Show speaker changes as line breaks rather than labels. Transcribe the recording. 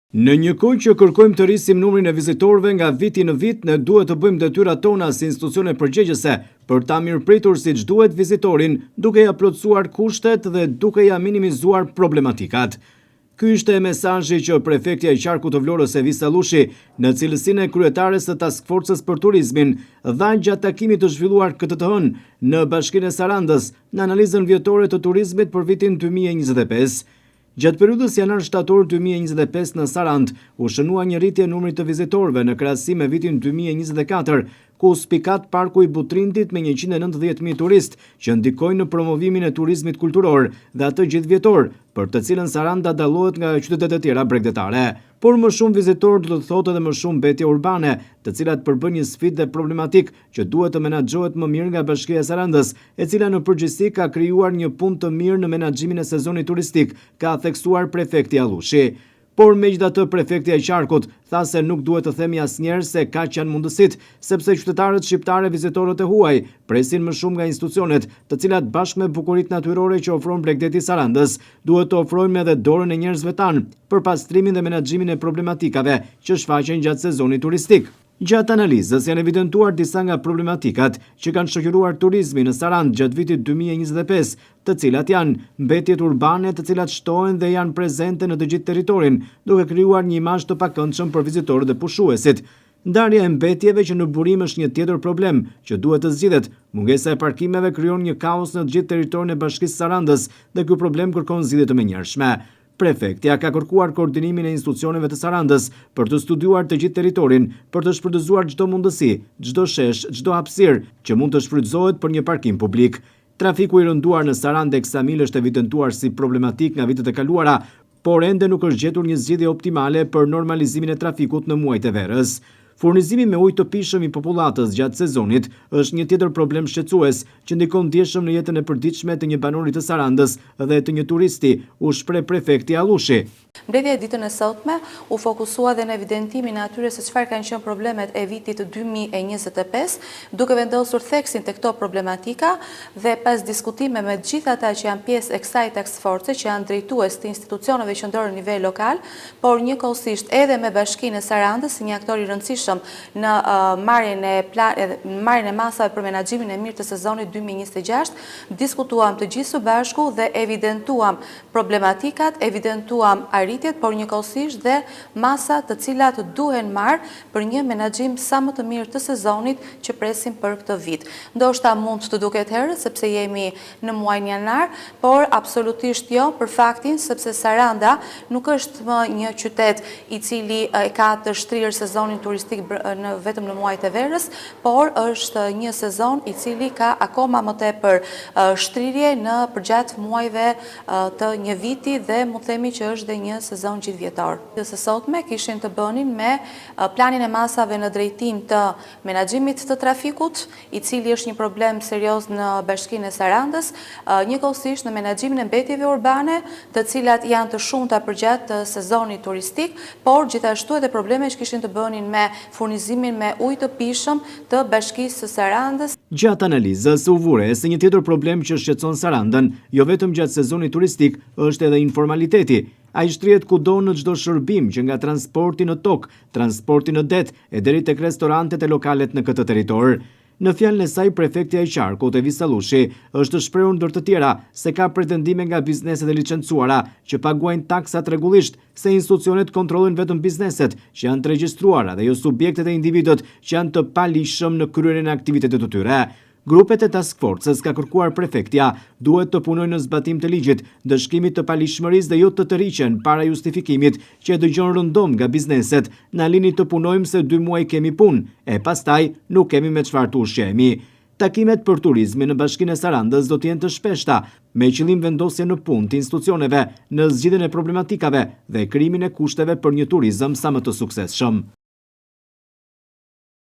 Në një kohë që kërkojmë të rrisim numrin e vizitorëve nga viti në vit, ne duhet të bëjmë detyrat tona si institucione përgjegjëse për ta mirëpritur siç duhet vizitorin, duke ia plotësuar kushtet dhe duke ia minimizuar problematikat. Ky ishte mesazhi që prefekti i Qarkut të Vlorës Evisa Lushi, në cilësinë e kryetares së Task Force-s për turizmin, dha gjatë takimit të zhvilluar këtë të hënë në Bashkinë e Sarandës, në analizën vjetore të turizmit për vitin 2025. Gjatë periudhës janar-shtator 2025 në Sarandë, u shënua një rritje e numrit të vizitorëve në krahasim me vitin 2024, ku spikat parku i Butrindit me 190.000 turistë që ndikojnë në promovimin e turizmit kulturor dhe atë gjithvjetor, për të cilën Saranda dallohet nga qytetet e tjera bregdetare. Por më shumë vizitorë do të thotë edhe më shumë mbetje urbane, të cilat përbën një sfidë dhe problematik që duhet të menaxhohet më mirë nga Bashkia e Sarandës, e cila në përgjithësi ka krijuar një punë të mirë në menaxhimin e sezonit turistik, ka theksuar prefekti Allushi. Por megjithatë prefekti i Qarkut tha se nuk duhet të themi asnjëherë se kaq janë mundësitë, sepse qytetarët shqiptarë, vizitorët e huaj, presin më shumë nga institucionet, të cilat bashkë me bukuritë natyrore që ofron Bregdeti i Sarandës, duhet të ofrojmë edhe dorën e njerëzve tanë për pastrimin dhe menaxhimin e problematikave që shfaqen gjatë sezonit turistik. Gjatë analizës janë evidentuar disa nga problematikat që kanë shoqëruar turizmin në Sarandë gjatë vitit 2025, të cilat janë mbetjet urbane të cilat shtohen dhe janë prezente në të gjithë territorin, duke krijuar një imazh të pakëndshëm për vizitorët dhe pushuesit. Ndarja e mbetjeve që në burim është një tjetër problem që duhet të zgjidhet. Mungesa e parkimeve krijon një kaos në të gjithë territorin e Bashkisë së Sarandës dhe ky problem kërkon zgjidhje të menjëhershme. Prefektja ka kërkuar koordinimin e institucioneve të Sarandës për të studiuar të gjithë territorin, për të shfrytëzuar çdo mundësi, çdo shesh, çdo hapësirë që mund të shfrytëzohet për një parkim publik. Trafiku i rënduar në Sarandë eksamil është evidentuar si problematik nga vitet e kaluara, por ende nuk është gjetur një zgjidhje optimale për normalizimin e trafikut në muajt e verës. Furnizimi me ujë të pishëm i popullatës gjatë sezonit është një tjetër problem shqetësues që ndikon ndjeshëm në jetën e përditshme të një banori të Sarandës dhe të një turisti, u shpreh prefekti Allushi.
Mbledhja e ditën e sotme u fokusua dhe në evidentimin e atyre se çfarë kanë qenë problemet e vitit 2025, duke vendosur theksin te këto problematika dhe pas diskutime me të gjithë ata që janë pjesë e kësaj task force, që janë drejtues të institucioneve qendrore në nivel lokal, por njëkohësisht edhe me Bashkinë e Sarandës, si një aktor i rëndësishëm në marrjen e masave për menaxhimin e mirë të sezonit 2026, diskutuam të gjithë së bashku dhe evidentuam problematikat, evidentuam arritjet, por njëkohësisht dhe masa të cilat duhen marrë për një menaxhim sa më të mirë të sezonit që presim për këtë vit. Ndoshta mund të duket herët sepse jemi në muajin janar, por absolutisht jo, për faktin sepse Saranda nuk është më një qytet i cili e ka të shtrirë sezonin turistik vetëm në muajt e verës, por është një sezon i cili ka akoma më tepër shtrirje në përgjatë muajve të një viti dhe mund të themi që është dhe një sezon gjithvjetor. Së sotme kishin të bënin me planin e masave në drejtim të menaxhimit të trafikut, i cili është një problem serioz në Bashkinë e Sarandës, njëkohësisht në menaxhimin e mbetjeve urbane, të cilat janë të shumta përgjatë sezonit turistik, por gjithashtu edhe probleme që kishin të bënin me furnizimin me ujë të pishëm të Bashkisë së Sarandës.
Gjatë analizës u vure se një tjetër problem që shqetëson Sarandën, jo vetëm gjatë sezonit turistik, është edhe informaliteti. Ai shtrihet kudo në çdo shërbim, që nga transporti në tokë, transporti në det e deri tek restorantet e lokalet në këtë territor. Në fjalën e saj, prefekti i Qarkut Evisa Lushi është shprehur ndër të tjera se ka pretendime nga bizneset e licencuara që paguajnë taksat rregullisht, se institucionet kontrollojnë vetëm bizneset që janë të regjistruara dhe jo subjektet e individët që janë të palishëm në kryerjen e aktivitetit të tyre. Grupet e task forces ka kërkuar prefektja duhet të punojnë në zbatim të ligjit, dëshkimit të palishmërisë dhe jo të tërhiqen para justifikimit që e dëgjon rëndom nga bizneset, na lini të punojmë se 2 muaj kemi punë, e pastaj nuk kemi me çfarë të ushqemi. Takimet për turizmin në Bashkinë e Sarandës do të jenë të shpeshta, me qëllim vendosje në punë të institucioneve në zgjidhjen e problematikave dhe krijimin e kushteve për një turizëm sa më të suksesshëm.